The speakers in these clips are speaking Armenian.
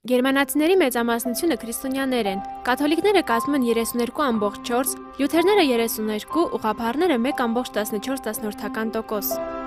Գերմանացիների մեծամասնությունը քրիստոնյաներ են, կաթոլիկները կազմում են 32.4, լյութերները 32, ուղղափառները 1.14%։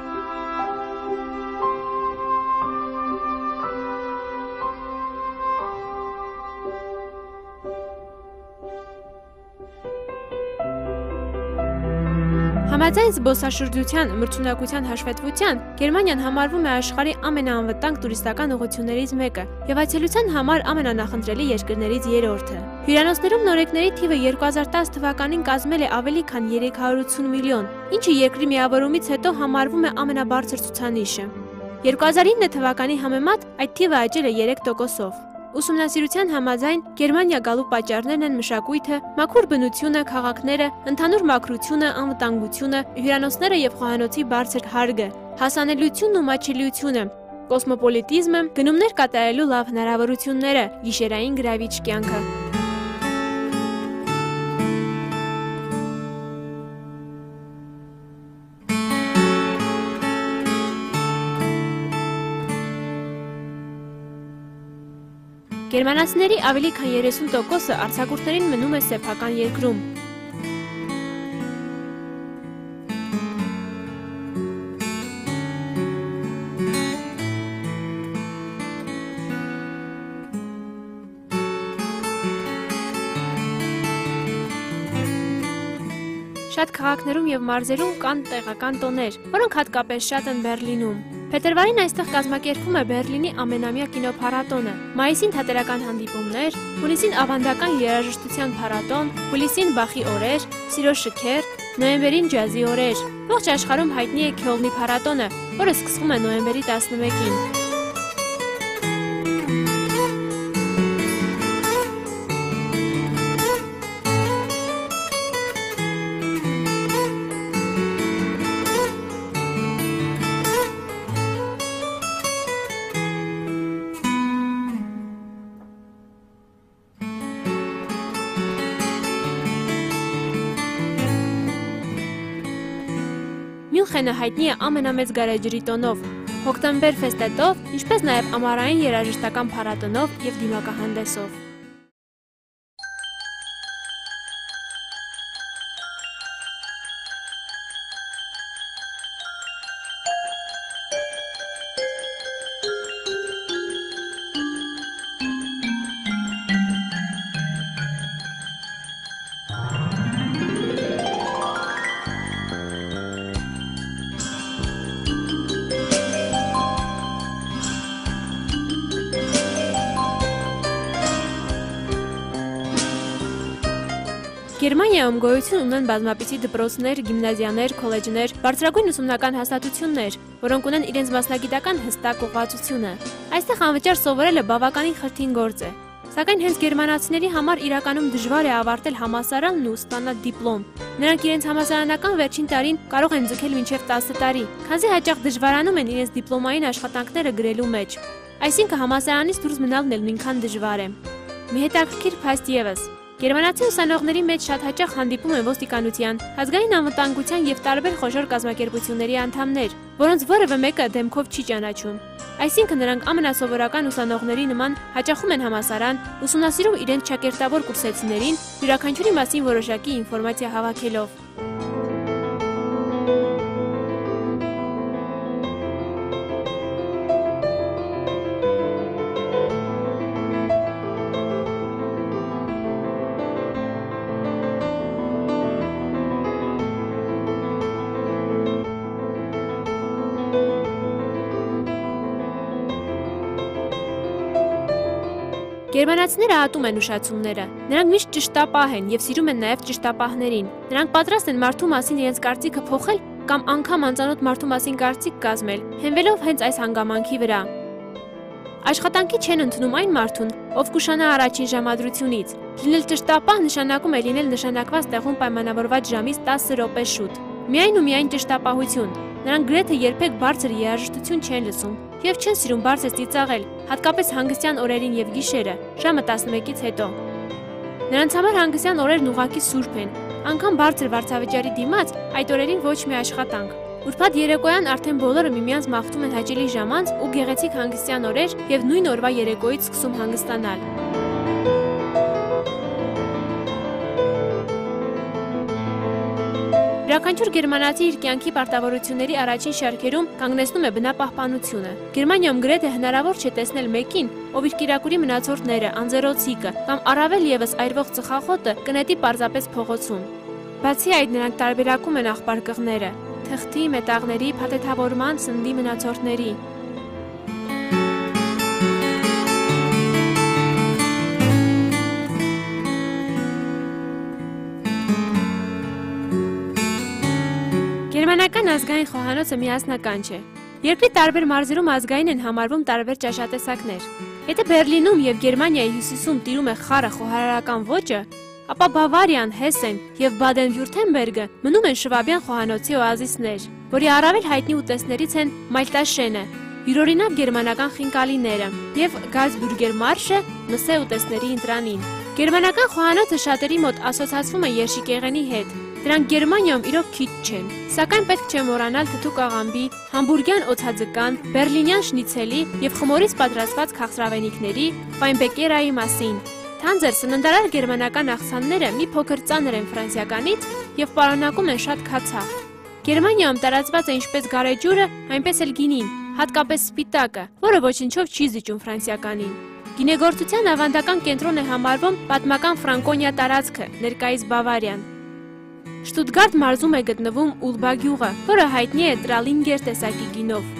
Համաձայն զբոսաշրջության մրցունակության հաշվետվության, Գերմանիան համարվում է աշխարհի ամենաանվտանգ տուրիստական ուղղություններից մեկը եւ այցելության համար ամենանախընտրելի երկրներից երրորդը։ Հյուրանոցներում նորեկների թիվը 2010 թվականին կազմել է ավելի քան 380 միլիոն, ինչը երկրի միավորումից հետո համարվում է ամենաբարձր ցուցանիշը։ 2009 թվականի համեմատ այդ թիվը աճել է 3%-ով։ Ուսումնասիրության համաձայն Գերմանիա գալու պատճառներն են մշակույթը, մաքուր բնությունը, քաղաքները, ընդհանուր մաքրությունը, անվտանգությունը, հյուրանոցները եւ խոհանոցի բարձր հարգը, հասանելիությունն ու մատչելիությունը, կոսմոպոլիտիզմը, գնումներ կատարելու լավ հնարավորությունները, գիշերային գրավիչ կյանքը։ Գերմանացիների ավելի քան 30%-ը արձակուրդներին մնում է սեփական երկրում։ Շատ քաղաքներում եւ մարզերում կան տեղական տոներ, որոնք հատկապես շատ են Բերլինում։ Փետրվարին այստեղ կազմակերպվում է Բերլինի ամենամյա կինոփառատոնը, մայիսին թատերական հանդիպումներ, հունիսին ավանդական երաժշտության փառատոն, հուլիսին Բախի օրեր, սիրո շքեր, նոյեմբերին ջազի օրեր։ Ողջ աշխարհում հայտնի է Քյոլնի փառատոնը, որը սկսվում է նոյեմբերի 11-ին։ Մյունխենը հայտնի է ամենամեծ գարեջրի տոնով, Հոկտեմբերֆեստով, ինչպես նաև ամառային երաժշտական փառատոնով և դիմակահանդեսով։ Գերմանիայում գոյություն ունեն բազմապիսի դպրոցներ, գիմնազիաներ, քոլեջներ, բարձրագույն ուսումնական հաստատություններ, որոնք ունեն իրենց մասնագիտական հստակ ուղղվածությունը։ Այստեղ անվճար սովորելը բավականին խրթին գործ է, սակայն հենց գերմանացիների համար իրականում դժվար է ավարտել համալսարանն ու ստանալ դիպլոմ։ Նրանք իրենց համալսարանական վերջին տարին կարող են ձգել մինչև 10 տարի, քանզի հաճախ դժվարանում են իրենց դիպլոմային աշխատանքները գրելու մեջ։ Այսինքն համալսարանից դուրս մնալն էլ նույնքան դժվար է։ Մի հետաքրքիր փաստ ևս։ Գերմանացի ուսանողների մեջ շատ հաճախ հանդիպում են ոստիկանության, ազգային անվտանգության և տարբեր խոշոր կազմակերպությունների անդամներ, որոնց որևէ մեկը դեմքով չի ճանաչում։ Այսինքն նրանք ամենասովորական ուսանողների նման հաճախում են համալսարան, ուսումնասիրում իրենց ճակերտավոր կուրսեցիներին, յուրաքանչյուրի մասին որոշակի ինֆորմացիա հավաքելով։ Գերմանացիները ատում են ուշացումները։ Նրանք միշտ ճշտապահ են և սիրում են նաև ճշտապահներին։ Նրանք պատրաստ են մարդու մասին իրենց կարծիքը փոխել կամ անգամ անծանոթ մարդու մասին կարծիք կազմել, հենվելով հենց այս հանգամանքի վրա։ Աշխատանքի չեն ընդունում այն մարդուն, ով կուշանա առաջին ժամադրությունից։ Լինել ճշտապահ նշանակում է լինել նշանակված տեղում պայմանավորված ժամից 10 րոպե շուտ։ Միայն ու միայն ճշտապահություն։ Նրանք գրեթե երբեք բարձր երաժշտություն չեն լսում և չեն սիրում բարձր ծիծաղել, հատկապես հանգստյան օրերին և գիշերը, ժամը 11-ից հետո։ Նրանց համար հանգստյան օրերն ուղղակի սուրբ են, անգամ բարձր վարձավճարի դիմաց այդ օրերին ոչ մի աշխատանք։ Ուրբաթ երեկոյան արդեն բոլորը միմյանց մաղթում են հաճելի ժամանց ու գեղեցիկ հանգստյան օրեր եւ նույն օրվա երեկոյից սկսում հանգստանալ։ Յուրաքանչյուր գերմանացի իր կյանքի պարտավորությունների առաջին շարքերում կանգնեցնում է բնապահպանությունը։ Գերմանիայում գրեթե հնարավոր չէ տեսնել մեկին, ով իր կիրակուրի մնացորդները, անձեռոցիկը կամ առավել եւս այրվող ծխախոտը կնետի պարզապես փողոցում։ Բացի այդ, նրանք տարբերակում են աղբարկղները՝ թղթի, մետաղների, փաթեթավորման, սննդի մնացորդների։ Գերմանական ազգային խոհանոցը միասնական չէ։ Երկրի տարբեր մարզերում ազգային են համարվում տարբեր ճաշատեսակներ։ Եթե Բերլինում եւ Գերմանիայի հյուսիսում տիրում է խառը խոհարարական ոճը, ապա Բավարիան, Հեսեն եւ Բադեն-Վյուրթեմբերգը մնում են շվաբյան խոհանոցի օազիսներ, որի առավել հայտնի ուտեստներից են մայլտաշենը, յուրօրինակ գերմանական խինկալիները եւ Գալցբուրգեր մարշը մսե ուտեստների ընտրանին։ Գերմանական խոհանոցը շատերի մոտ ասոցացվում է երշիկեղենի հետ։ Դրանք Գերմանիայում իրոք քիչ չեն, սակայն պետք չէ մոռանալ թթու կաղամբի, համբուրգյան օձաձկան, բերլինյան շնիցելի եւ խմորից պատրաստված քաղցրավենիքների, ֆայնբեկերայի մասին։ Թանձր սննդարար գերմանական աղցանները մի փոքր ծանր են ֆրանսիականից եւ պարունակում են շատ քացախ։ Գերմանիայում տարածված է ինչպես գարեջուրը, այնպես էլ գինին, հատկապես սպիտակը, որը ոչինչով չի զիջում ֆրանսիականին։ Գինեգործության ավանդական կենտրոն է համարվում պատմական Ֆրանկոնիա տարածքը, ներկայիս Բավարիան։ Շտուտգարդ մարզում է գտնվում Ուլբա գյուղը, որը հայտնի է Տրալինգեր տեսակի գինով։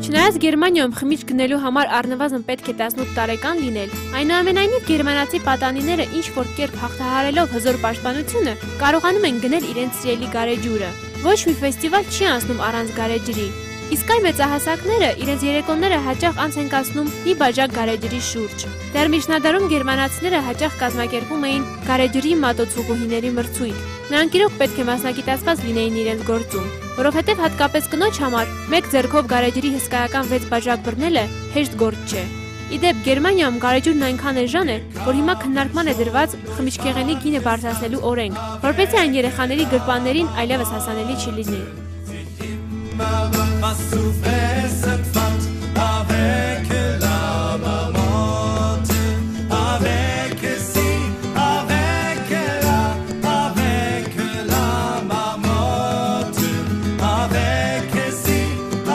Չնայած Գերմանիայում խմիչք գնելու համար առնվազն պետք է 18 տարեկան լինել, այնուամենայնիվ գերմանացի պատանիները ինչ-որ կերպ հաղթահարելով հզոր պաշտպանությունը կարողանում են գնել իրենց սիրելի գարեջուրը։ Ոչ մի ֆեստիվալ չի անցնում առանց գարեջրի։ Իսկ այ մեծահասակները իրենց երեկոները հաճախ անց են կացնում մի բաժակ գարեջրի շուրջ։ Դեռ միջնադարում գերմանացիները հաճախ կազմակերպում էին գարեջրի մատոցուղուհիների մրցույթ։ Նրանք իրոք պետք է մասնագիտացված լինեին իրենց գործում, որովհետև հատկապես կնոջ համար մեկ ձեռքով գարեջրի հսկայական 6 բաժակ բռնելը հեշտ գործ չէ։ Իդեպ Գերմանիայում գարեջուրն այնքան էժան է, որ հիմա քննարկման է դրված խմիչքեղենի գինը բարձրացնելու օրենք, որպեսզի այն երեխաների գրպաններին այլևս հասանելի չլինի։ Was zu fressen fand, avec la marmotte, avec si, avec la marmotte, avec si,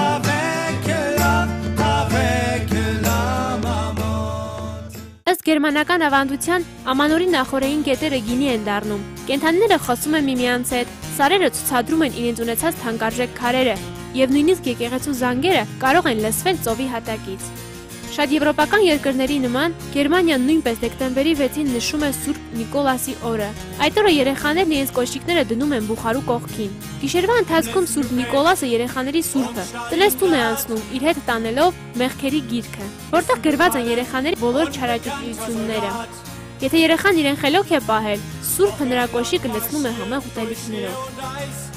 avec la marmotte. Ըստ գերմանական ավանդության ամանորի նախօրեին գետերը գինի են դառնում։ Կենդանիները խոսում են միմյանց հետ, սարերը ցուցադրում են իրենց ունեցած թանկարժեք քարերը, եւ նույնիսկ եկեղեցու զանգերը կարող են լսվել ծովի հատակից։ Շատ եվրոպական երկրների նման Գերմանիան նույնպես դեկտեմբերի 6-ին նշում է Սուրբ Նիկոլասի օրը։ Այդ օրը երեխաներն իրենց կոշիկները դնում են բուխարու կողքին։ Գիշերվա ընթացքում Սուրբ Նիկոլասը երեխաների սուրբը տնեստուն է անցնում իր հետ տանելով մեղքերի գիրքը, որտեղ գրված են երեխաների բոլոր չարաճճիությունները։ Եթե երեխան իրեն խելոք է պահել, սուրբը նրա կոշիկը լցնում է համեղ ուտելիքներով։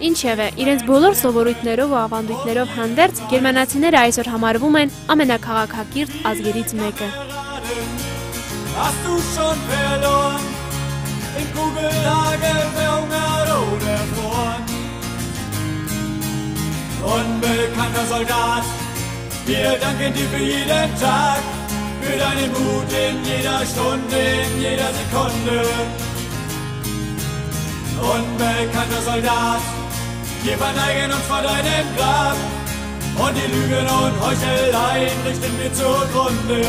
Ինչևէ, իրենց բոլոր սովորույթներով ու ավանդույթներով հանդերձ գերմանացիները այսօր համարվում են ամենաքաղաքակիրթ ազգերից մեկը։ Hast du schon verloren, in Kugellage verhungert oder erfroren? Unbekannter Soldat, wir danken dir für jeden Tag, für deinen Mut in jeder Stunde, in jeder Sekunde. Unbekannter Soldat, wir verneigen uns vor deinem Grab und die Lügen und Heucheleien richten wir zugrunde.